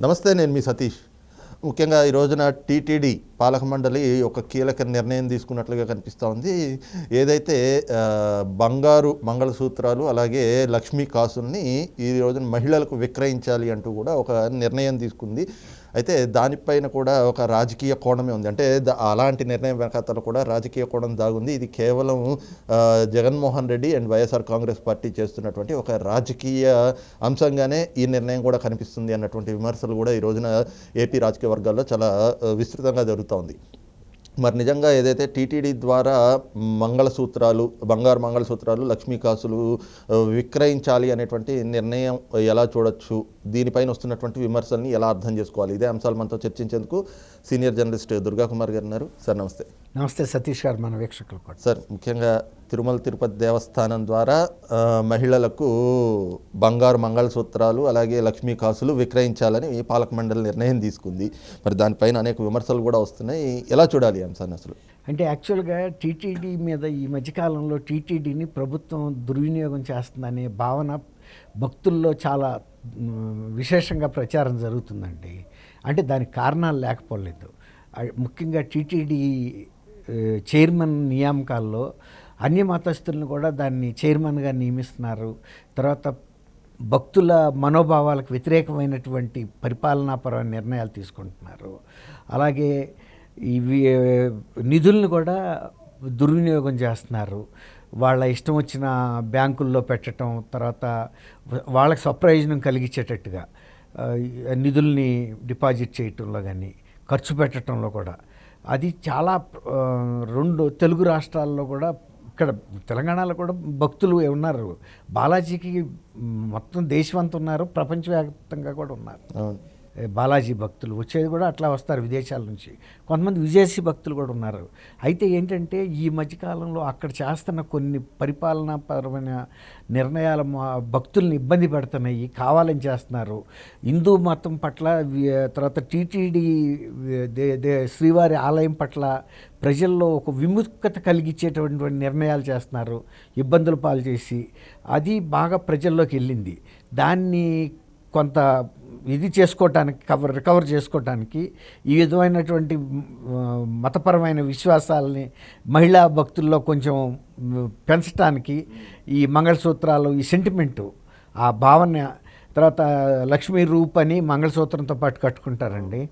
నమస్తే, నేను మీ సతీష్. ముఖ్యంగా ఈ రోజున టీటీడీ పాలక మండలి ఒక కీలక నిర్ణయం తీసుకున్నట్లుగా కనిపిస్తూ ఉంది. ఏదైతే బంగారు మంగళసూత్రాలు అలాగే లక్ష్మీ కాసుల్ని ఈ రోజున మహిళలకు విక్రయించాలి అంటూ కూడా ఒక నిర్ణయం తీసుకుంది. అయితే దానిపైన కూడా ఒక రాజకీయ కోణమే ఉంది. అంటే అలాంటి నిర్ణయం వెనకాతల కూడా రాజకీయ కోణం దాగుంది. ఇది కేవలం జగన్మోహన్ రెడ్డి అండ్ వైఎస్ఆర్ కాంగ్రెస్ పార్టీ చేస్తున్నటువంటి ఒక రాజకీయ అంశంగానే ఈ నిర్ణయం కూడా కనిపిస్తుంది అన్నటువంటి విమర్శలు కూడా ఈ రోజున ఏపీ రాజకీయ వర్గాల్లో చాలా విస్తృతంగా జరుగుతోంది. మరి నిజంగా ఏదైతే టీటీడీ ద్వారా బంగారు మంగళసూత్రాలు లక్ష్మీ కాసులు విక్రయించాలి అనేటువంటి నిర్ణయం ఎలా చూడొచ్చు, దీనిపైన వస్తున్నటువంటి విమర్శల్ని ఎలా అర్థం చేసుకోవాలి, ఇదే అంశాలు మనతో చర్చించేందుకు సీనియర్ జర్నలిస్ట్ దుర్గా కుమార్ గారు ఉన్నారు. సార్ నమస్తే. నమస్తే సతీష్ గారు, మన వీక్షకులు కూడా. సార్, ముఖ్యంగా తిరుమల తిరుపతి దేవస్థానం ద్వారా మహిళలకు బంగారు మంగళసూత్రాలు అలాగే లక్ష్మీ కాసులు విక్రయించాలని పాలక మండలి నిర్ణయం తీసుకుంది. మరి దానిపైన అనేక విమర్శలు కూడా వస్తున్నాయి. ఎలా చూడాలి ఈ అంశాన్ని అసలు? అంటే యాక్చువల్గా టీటీడీ మీద ఈ మధ్యకాలంలో టీటీడీని ప్రభుత్వం దుర్వినియోగం చేస్తుందనే భావన భక్తుల్లో చాలా విశేషంగా ప్రచారం జరుగుతుందండి. అంటే దానికి కారణాలు లేకపోలేదు. ముఖ్యంగా టీటీడీ చైర్మన్ నియామకాల్లో అన్ని మతస్థులను కూడా దాన్ని చైర్మన్గా నియమిస్తున్నారు. తర్వాత భక్తుల మనోభావాలకు వ్యతిరేకమైనటువంటి పరిపాలనాపరమైన నిర్ణయాలు తీసుకుంటున్నారు. అలాగే ఇవి నిధులను కూడా దుర్వినియోగం చేస్తున్నారు. వాళ్ళ ఇష్టం వచ్చిన బ్యాంకుల్లో పెట్టడం, తర్వాత వాళ్ళకి స్వప్రయోజనం కలిగించేటట్టుగా నిధుల్ని డిపాజిట్ చేయటంలో కానీ ఖర్చు పెట్టడంలో కూడా అది చాలా రెండు తెలుగు రాష్ట్రాల్లో కూడా, ఇక్కడ తెలంగాణలో కూడా భక్తులు ఉన్నారు. బాలాజీకి మొత్తం దేశమంతా ఉన్నారు, ప్రపంచవ్యాప్తంగా కూడా ఉన్నారు. బాలాజీ భక్తులు వచ్చేది కూడా అట్లా వస్తారు విదేశాల నుంచి. కొంతమంది విదేశీ భక్తులు కూడా ఉన్నారు. అయితే ఏంటంటే ఈ మధ్యకాలంలో అక్కడ చేస్తున్న కొన్ని పరిపాలనాపరమైన నిర్ణయాలు భక్తుల్ని ఇబ్బంది పెడుతున్నాయి, కావాలని చేస్తున్నారు. హిందూ మతం పట్ల, తర్వాత టీటీడీ శ్రీవారి ఆలయం పట్ల ప్రజల్లో ఒక విముఖత కలిగించేటటువంటి నిర్ణయాలు చేస్తున్నారు, ఇబ్బందులు పాలు చేసి. అది బాగా ప్రజల్లోకి వెళ్ళింది. దాన్ని కొంత ఇది చేసుకోవటానికి, రికవర్ చేసుకోవటానికి ఈ విధమైనటువంటి మతపరమైన విశ్వాసాలని మహిళా భక్తుల్లో కొంచెం పెంచడానికి ఈ మంగళసూత్రాలు, ఈ సెంటిమెంటు, ఆ భావన, తర్వాత లక్ష్మీ రూప్ అని మంగళసూత్రంతో పాటు కట్టుకుంటారండి.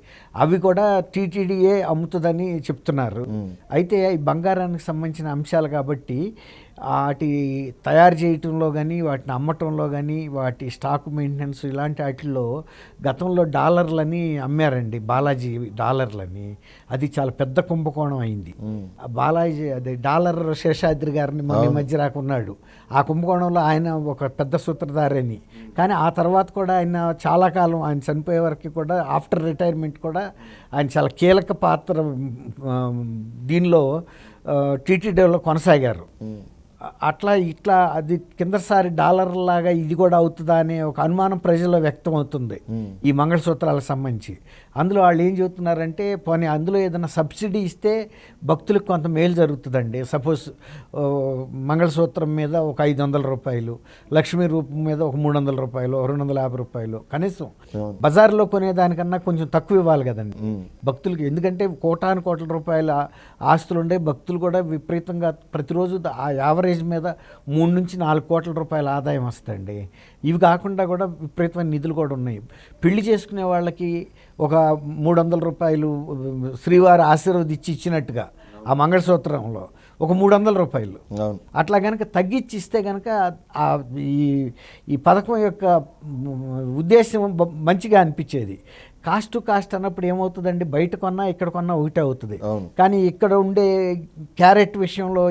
అవి కూడా టీటీడీయే అమ్ముతుందని చెప్తున్నారు. అయితే ఈ బంగారానికి సంబంధించిన అంశాలు కాబట్టి వాటి తయారు చేయటంలో కానీ, వాటిని అమ్మటంలో కానీ, వాటి స్టాక్ మెయింటెనెన్స్ ఇలాంటి వాటిల్లో గతంలో డాలర్లని అమ్మారండి, బాలాజీ డాలర్లని. అది చాలా పెద్ద కుంభకోణం అయింది. బాలాజీ అదే డాలర్ శేషాద్రి గారిని మన మధ్య రాకున్నాడు. ఆ కుంభకోణంలో ఆయన ఒక పెద్ద సూత్రధారని. కానీ ఆ తర్వాత కూడా ఆయన చాలా కాలం, ఆయన చనిపోయే వరకు కూడా, ఆఫ్టర్ రిటైర్మెంట్ కూడా ఆయన చాలా కీలక పాత్ర దీనిలో టీటీడీలో కొనసాగారు. అట్లా ఇట్లా అది కిందసారి డాలర్ లాగా ఇది కూడా అవుతుందా అనే ఒక అనుమానం ప్రజల్లో వ్యక్తం అవుతుంది ఈ మంగళసూత్రాలకు సంబంధించి. అందులో వాళ్ళు ఏం చెబుతున్నారంటే, పోనీ అందులో ఏదైనా సబ్సిడీ ఇస్తే భక్తులకు కొంత మేలు జరుగుతుందండి. సపోజ్ మంగళసూత్రం మీద ఒక 500 రూపాయలు, లక్ష్మీ రూపం మీద ఒక 300 రూపాయలు, 250 రూపాయలు కనీసం బజార్లో కొనేదానికన్నా కొంచెం తక్కువ ఇవ్వాలి కదండి భక్తులకి. ఎందుకంటే కోట్ల రూపాయల ఆస్తులు ఉండే భక్తులు కూడా విపరీతంగా ప్రతిరోజు ఆ యావరేజ్ మీద 3 నుంచి 4 కోట్ల రూపాయల ఆదాయం వస్తుందండి. ఇవి కాకుండా కూడా విపరీతమైన నిధులు కూడా ఉన్నాయి. పెళ్లి చేసుకునే వాళ్ళకి ఒక 300 రూపాయలు శ్రీవారి ఆశీర్వదించి ఇచ్చినట్టుగా ఆ మంగళసూత్రంలో ఒక 300 రూపాయలు అట్లా కనుక తగ్గించి ఇస్తే కనుక ఈ పథకం యొక్క ఉద్దేశం మంచిగా అనిపించేది. కాస్ట్ టు కాస్ట్ అన్నప్పుడు ఏమవుతుందండి, బయట కొన్నా ఇక్కడ కొన్నా ఒకటే అవుతుంది. కానీ ఇక్కడ ఉండే క్యారెట్ విషయంలో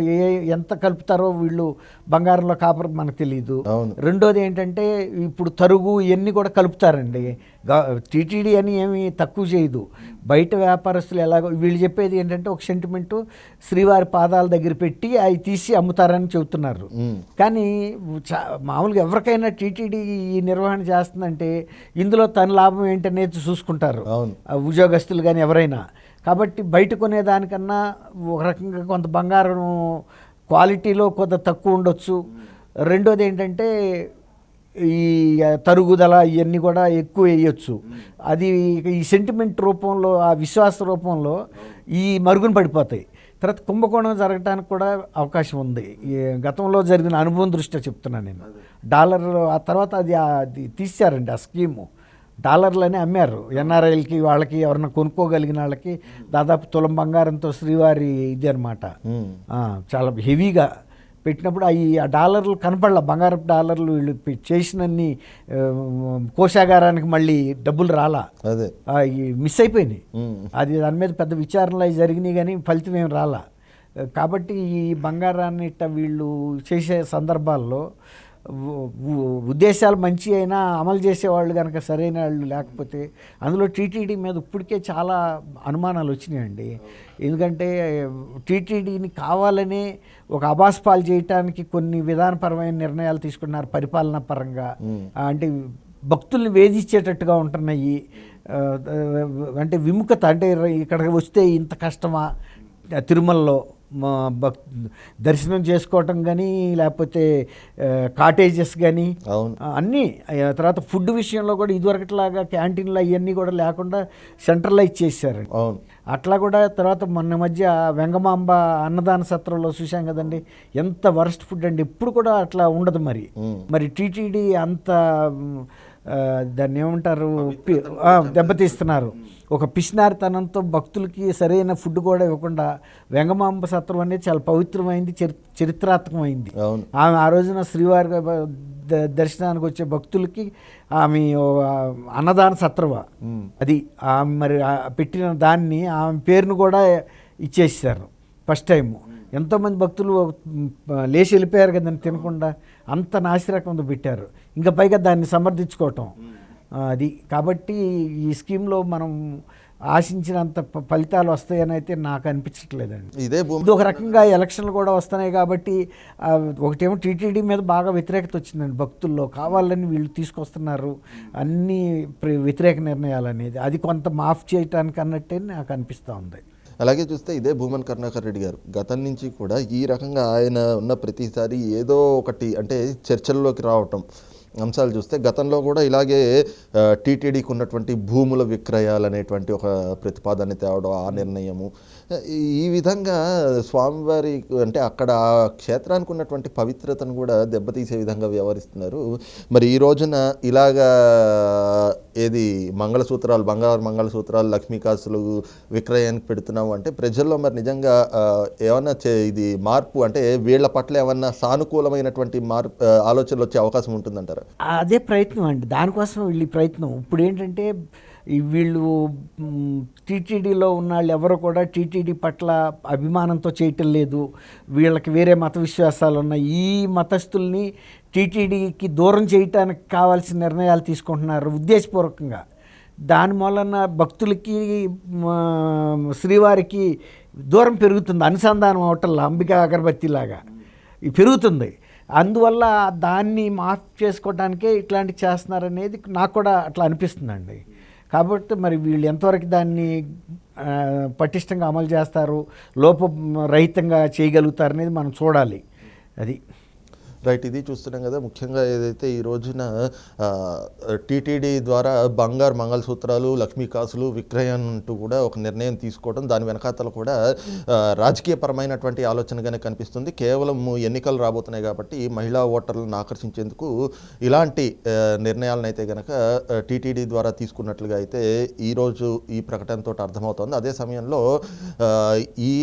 ఎంత కలుపుతారో వీళ్ళు బంగారంలో కాపర్ మనకు తెలియదు. రెండోది ఏంటంటే ఇప్పుడు తరుగు ఇవన్నీ కూడా కలుపుతారండి. టీటీడీ అని ఏమి తక్కువ చేయదు. బయట వ్యాపారస్తులు ఎలాగో వీళ్ళు చెప్పేది ఏంటంటే ఒక సెంటిమెంటు శ్రీవారి పాదాల దగ్గర పెట్టి అవి తీసి అమ్ముతారని చెబుతున్నారు. కానీ మామూలుగా ఎవరికైనా టీటీడీ ఈ నిర్వహణ చేస్తుందంటే ఇందులో తన లాభం ఏంటనేది చూసుకుంటారు ఉద్యోగస్తులు కానీ ఎవరైనా. కాబట్టి బయట కొనేదానికన్నా ఒక రకంగా కొంత బంగారం క్వాలిటీలో కొంత తక్కువ ఉండొచ్చు. రెండోది ఏంటంటే ఈ తరుగుదల ఇవన్నీ కూడా ఎక్కువ వేయచ్చు. అది ఈ సెంటిమెంట్ రూపంలో, ఆ విశ్వాస రూపంలో ఈ మరుగున పడిపోతాయి. తర్వాత కుంభకోణం జరగడానికి కూడా అవకాశం ఉంది. ఈ గతంలో జరిగిన అనుభవం దృష్ట్యా చెప్తున్నాను నేను. డాలర్ ఆ తర్వాత అది తీశారండి ఆ స్కీము. డాలర్లని అమ్మారు ఎన్ఆర్ఐలకి, వాళ్ళకి ఎవరన్నా కొనుక్కోగలిగిన వాళ్ళకి దాదాపు తులం బంగారంతో శ్రీవారి ఇది అనమాట. చాలా హెవీగా పెట్టినప్పుడు ఆ డాలర్లు కనపడలా, బంగారపు డాలర్లు వీళ్ళు చేసినన్ని కోశాగారానికి మళ్ళీ డబ్బులు రాలా, అదే మిస్ అయిపోయినాయి. అది దాని మీద పెద్ద విచారణలు అవి జరిగినాయి కానీ ఫలితం ఏం రాలా. కాబట్టి ఈ బంగారాన్ని ఇట్ట వీళ్ళు చేసే సందర్భాల్లో ఉద్దేశాలు మంచి అయినా అమలు చేసేవాళ్ళు కనుక సరైన వాళ్ళు లేకపోతే, అందులో టీటీడీ మీద ఇప్పటికే చాలా అనుమానాలు వచ్చినాయండి. ఎందుకంటే టీటీడీని కావాలనే ఒక అబాస్పాలు చేయటానికి కొన్ని విధానపరమైన నిర్ణయాలు తీసుకున్నారు పరిపాలనా పరంగా. అంటే భక్తుల్ని వేధించేటట్టుగా ఉంటున్నాయి. అంటే విముఖత, అంటే ఇక్కడికి వస్తే ఇంత కష్టమా తిరుమలలో దర్శనం చేసుకోవటం కానీ, లేకపోతే కాటేజెస్ కానీ అన్నీ. తర్వాత ఫుడ్ విషయంలో కూడా ఇదివరకట్లాగా క్యాంటీన్లు అవన్నీ కూడా లేకుండా సెంట్రలైజ్ చేశారు. అట్లా కూడా తర్వాత మొన్న మధ్య వెంగమాంబ అన్నదాన సత్రంలో చూసాం కదండి, ఎంత వరస్ట్ ఫుడ్ అండి. ఎప్పుడు కూడా అట్లా ఉండదు. మరి టీటీడీ అంత దాన్ని ఏమంటారు, దెబ్బతీస్తున్నారు. ఒక పిసినారితనంతో భక్తులకి సరైన ఫుడ్ కూడా ఇవ్వకుండా. వెంగమాంబ సత్రం అనేది చాలా పవిత్రమైంది, చరిత్రాత్మకమైంది. ఆమె ఆ రోజున శ్రీవారి దర్శనానికి వచ్చే భక్తులకి ఆమె అన్నదాన సత్రవ అది. ఆమె మరి పెట్టిన దాన్ని, ఆమె పేరును కూడా ఇచ్చేసారు ఫస్ట్ టైము. ఎంతోమంది భక్తులు లేచి వెళ్ళిపోయారు కదండి తినకుండా, అంత నాసిరకంతో పెట్టారు. ఇంకా పైగా దాన్ని సమర్థించుకోవటం అది. కాబట్టి ఈ స్కీమ్లో మనం ఆశించినంత ఫలితాలు వస్తాయని అయితే నాకు అనిపించట్లేదండి. ఇది ఒక రకంగా ఎలక్షన్లు కూడా వస్తున్నాయి కాబట్టి, ఒకటేమో టీటీడీ మీద బాగా వ్యతిరేకత వచ్చిందండి భక్తుల్లో. కావాలని వీళ్ళు తీసుకొస్తున్నారు అన్ని వ్యతిరేక నిర్ణయాలు అనేది. అది కొంత మాఫ్ చేయటానికి అన్నట్టే నాకు అనిపిస్తూ ఉంది. అలాగే చూస్తే ఇదే భూమన్ కరుణాకర్ రెడ్డి గారు గతం నుంచి కూడా ఈ రకంగా ఆయన ఉన్న ప్రతిసారి ఏదో ఒకటి అంటే చర్చల్లోకి రావటం అంశాలు చూస్తే, గతంలో కూడా ఇలాగే టీటీడీకి ఉన్నటువంటి భూముల విక్రయాలు అనేటువంటి ఒక ప్రతిపాదన తేవడం, ఆ నిర్ణయము, ఈ విధంగా స్వామివారి అంటే అక్కడ ఆ క్షేత్రానికి ఉన్నటువంటి పవిత్రతను కూడా దెబ్బతీసే విధంగా వ్యవహరిస్తున్నారు. మరి ఈ రోజున ఇలాగా ఏది మంగళసూత్రాలు, బంగారు మంగళసూత్రాలు, లక్ష్మీకాసులు విక్రయానికి పెడుతున్నాము అంటే ప్రజల్లో మరి నిజంగా ఏమన్నా ఇది మార్పు అంటే వీళ్ళ పట్ల ఏమన్నా సానుకూలమైనటువంటి ఆలోచనలు వచ్చే అవకాశం ఉంటుందంటారు? అదే ప్రయత్నం అండి, దానికోసం వీళ్ళు ప్రయత్నం. ఇప్పుడు ఏంటంటే వీళ్ళు టీటీడీలో ఉన్న వాళ్ళు ఎవరు కూడా టీటీడీ పట్ల అభిమానంతో చేయటం లేదు. వీళ్ళకి వేరే మత విశ్వాసాలు ఉన్నాయి. ఈ మతస్థుల్ని టీటీడీకి దూరం చేయటానికి కావాల్సిన నిర్ణయాలు తీసుకుంటున్నారు ఉద్దేశపూర్వకంగా. దాని మూలన భక్తులకి శ్రీవారికి దూరం పెరుగుతుంది, అనుసంధానం అవటంలా అంబికా అగరబత్తిలాగా పెరుగుతుంది. అందువల్ల దాన్ని మాఫ్ చేసుకోవడానికే ఇట్లాంటివి చేస్తున్నారనేది నాకు కూడా అట్లా అనిపిస్తుందండి. కాబట్టి మరి వీళ్ళు ఎంతవరకు దాన్ని పటిష్టంగా అమలు చేస్తారు, లోపరహితంగా చేయగలుగుతారు అనేది మనం చూడాలి. అది రైట్. ఇది చూస్తున్నాం కదా, ముఖ్యంగా ఏదైతే ఈ రోజున టీటీడీ ద్వారా బంగారు మంగళసూత్రాలు, లక్ష్మీకాసులు విక్రయం అంటూ కూడా ఒక నిర్ణయం తీసుకోవడం, దాని వెనకాతలు కూడా రాజకీయపరమైనటువంటి ఆలోచనగానే కనిపిస్తుంది. కేవలం ఎన్నికలు రాబోతున్నాయి కాబట్టి మహిళా ఓటర్లను ఆకర్షించేందుకు ఇలాంటి నిర్ణయాలను అయితే కనుక టీటీడీ ద్వారా తీసుకున్నట్లుగా అయితే ఈరోజు ఈ ప్రకటనతో అర్థమవుతోంది. అదే సమయంలో ఈ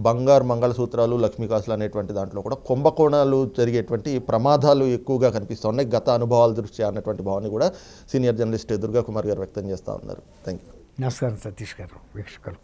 బంగారు మంగళసూత్రాలు, లక్ష్మీకాసులు అనేటువంటి దాంట్లో కూడా కుంభకోణాలు జరిగేటువంటి ప్రమాదాలు ఎక్కువగా కనిపిస్తున్నాయి గత అనుభవాల దృష్ట్యా అన్నటువంటి భావాన్ని కూడా సీనియర్ జర్నలిస్ట్ దుర్గా కుమార్ గారు వ్యక్తం చేస్తూ ఉన్నారు. Thank you. నమస్కారం సతీష్ గారు, వీక్షకులు.